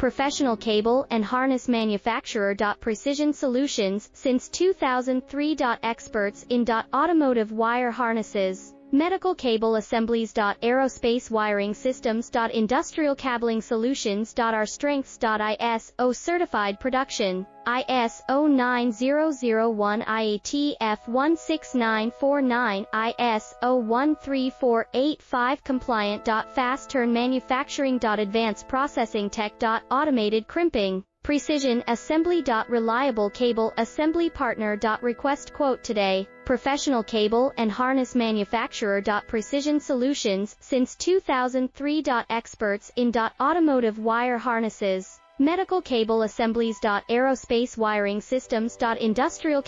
professional cable and harness manufacturer. Precision Solutions, since 2003. Experts in automotive wire harnesses, medical cable assemblies. Aerospace wiring systems. Industrial cabling solutions. Our strengths. ISO certified production, ISO 9001, IATF 16949, ISO 13485 compliant. Fast turn manufacturing. Advanced processing tech. Automated crimping, precision assembly. Reliable cable assembly partner. Request quote today. Professional cable and harness manufacturer. Precision Solutions, since 2003. Experts in automotive wire harnesses, medical cable assemblies. Aerospace wiring systems. Industrial